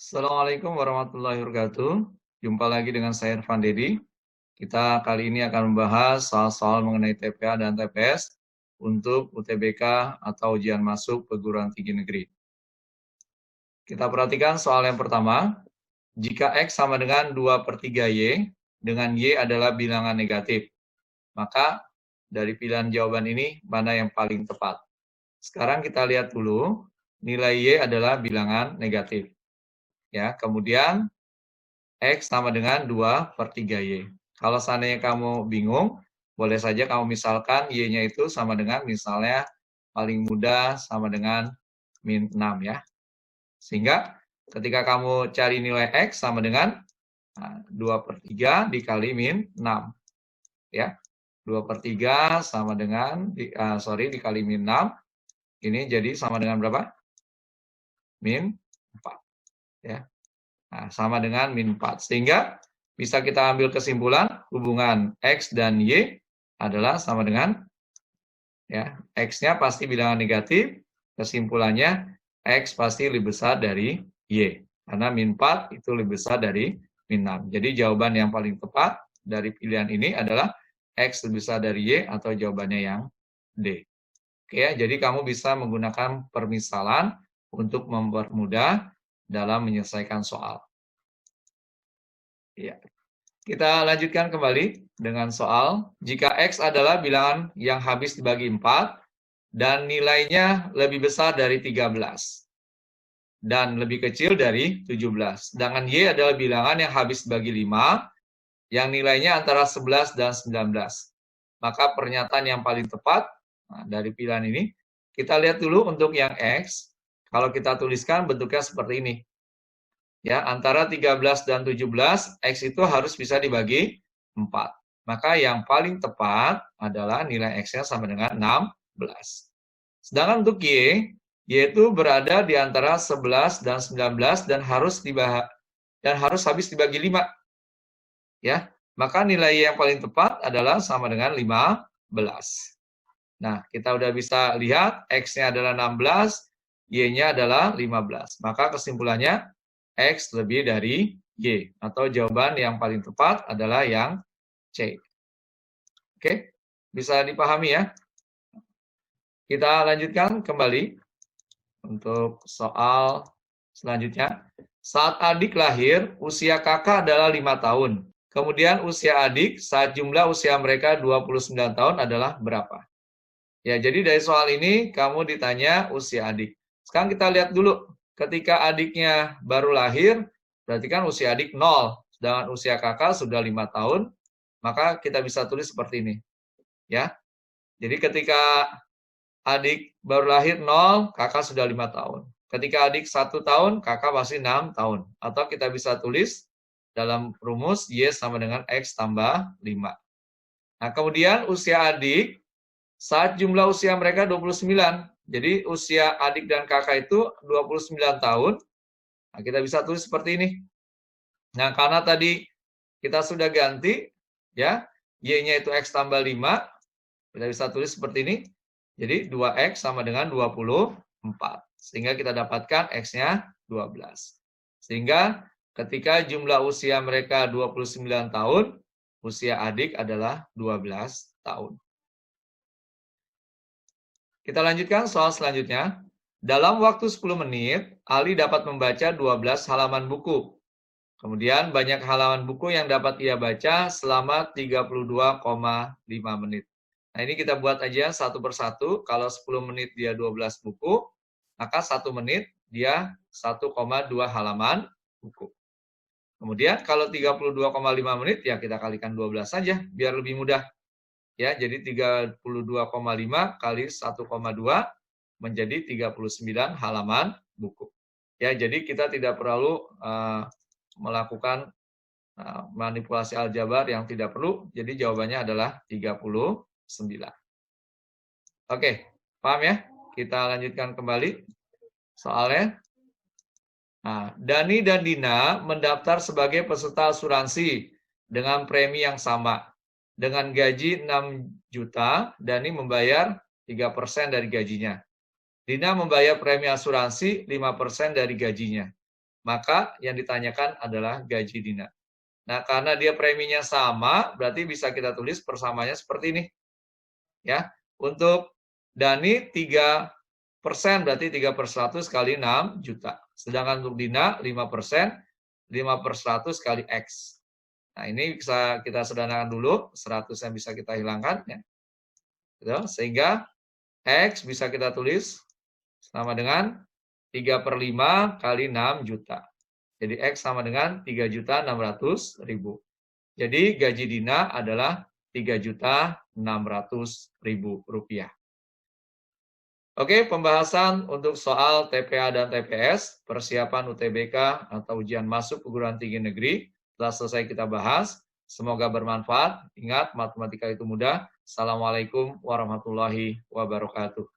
Assalamualaikum warahmatullahi wabarakatuh. Jumpa lagi dengan saya Irfan Dedi. Kita kali ini akan membahas soal-soal mengenai TPA dan TPS untuk UTBK atau ujian masuk perguruan tinggi negeri. Kita perhatikan soal yang pertama. Jika X sama dengan 2/3Y, dengan Y adalah bilangan negatif, maka dari pilihan jawaban ini mana yang paling tepat? Sekarang kita lihat dulu, nilai Y adalah bilangan negatif. Ya, kemudian X sama dengan 2/3Y. Kalau seandainya kamu bingung, boleh saja kamu misalkan Y-nya itu sama dengan misalnya paling mudah sama dengan -6 ya. Sehingga ketika kamu cari nilai X sama dengan 2/3 dikali -6. Ya, 2/3 sama dengan, dikali -6. Ini jadi sama dengan berapa? -4. Ya. Nah, sama dengan -4. Sehingga bisa kita ambil kesimpulan hubungan X dan Y adalah sama dengan, ya, X-nya pasti bilangan negatif, kesimpulannya X pasti lebih besar dari Y. Karena -4 itu lebih besar dari -6. Jadi jawaban yang paling tepat dari pilihan ini adalah X lebih besar dari Y atau jawabannya yang D. Oke ya, jadi kamu bisa menggunakan permisalan untuk mempermudah dalam menyelesaikan soal. Ya. Kita lanjutkan kembali dengan soal. Jika X adalah bilangan yang habis dibagi 4 dan nilainya lebih besar dari 13 dan lebih kecil dari 17. Sedangkan Y adalah bilangan yang habis dibagi 5 yang nilainya antara 11 dan 19. Maka pernyataan yang paling tepat dari pilihan ini, kita lihat dulu untuk yang X. Kalau kita tuliskan bentuknya seperti ini. Ya, antara 13 dan 17, X itu harus bisa dibagi 4. Maka yang paling tepat adalah nilai X-nya sama dengan 16. Sedangkan untuk Y itu berada di antara 11 dan 19 dan harus habis dibagi 5. Ya, maka nilai Y yang paling tepat adalah sama dengan 15. Nah, kita udah bisa lihat X-nya adalah 16, Y-nya adalah 15. Maka kesimpulannya X lebih dari Y. Atau jawaban yang paling tepat adalah yang C. Oke, bisa dipahami ya? Kita lanjutkan kembali untuk soal selanjutnya. Saat adik lahir, usia kakak adalah 5 tahun. Kemudian usia adik saat jumlah usia mereka 29 tahun adalah berapa? Ya, jadi dari soal ini kamu ditanya usia adik. Sekarang kita lihat dulu. Ketika adiknya baru lahir, berarti kan usia adik 0. Sedangkan usia kakak sudah 5 tahun, maka kita bisa tulis seperti ini. Ya. Jadi ketika adik baru lahir 0, kakak sudah 5 tahun. Ketika adik 1 tahun, kakak masih 6 tahun. Atau kita bisa tulis dalam rumus Y sama dengan X tambah 5. Nah, kemudian usia adik saat jumlah usia mereka 29. Jadi usia adik dan kakak itu 29 tahun. Nah, kita bisa tulis seperti ini. Nah, karena tadi kita sudah ganti, ya, Y-nya itu X tambah 5. Kita bisa tulis seperti ini. Jadi 2X sama dengan 24. Sehingga kita dapatkan X-nya 12. Sehingga ketika jumlah usia mereka 29 tahun, usia adik adalah 12 tahun. Kita lanjutkan soal selanjutnya. Dalam waktu 10 menit, Ali dapat membaca 12 halaman buku. Kemudian banyak halaman buku yang dapat ia baca selama 32,5 menit. Nah, ini kita buat aja satu persatu. Kalau 10 menit dia 12 buku, maka 1 menit dia 1,2 halaman buku. Kemudian kalau 32,5 menit, ya kita kalikan 12 saja, biar lebih mudah. Ya, jadi 32,5 kali 1,2 menjadi 39 halaman buku. Ya, jadi kita tidak perlu melakukan manipulasi aljabar yang tidak perlu. Jadi jawabannya adalah 39. Oke, paham ya? Kita lanjutkan kembali soalnya. Nah, Dani dan Dina mendaftar sebagai peserta asuransi dengan premi yang sama. Dengan gaji 6 juta, Dani membayar 3% dari gajinya. Dina membayar premi asuransi 5% dari gajinya. maka yang ditanyakan adalah gaji Dina. Nah, karena dia preminya sama, berarti bisa kita tulis persamanya seperti ini. Ya, untuk Dani 3%, berarti 3/100 kali 6 juta. Sedangkan untuk Dina 5%, 5/100 kali X. Nah, ini bisa kita sederhanakan dulu, 100 yang bisa kita hilangkan. Ya. Sehingga X bisa kita tulis sama dengan 3/5 kali 6 juta. Jadi X sama dengan 3.600.000. Jadi gaji Dina adalah 3.600.000 rupiah. Oke, pembahasan untuk soal TPA dan TPS, persiapan UTBK atau ujian masuk perguruan tinggi negeri, telah selesai kita bahas. Semoga bermanfaat. Ingat, matematika itu mudah. Assalamualaikum warahmatullahi wabarakatuh.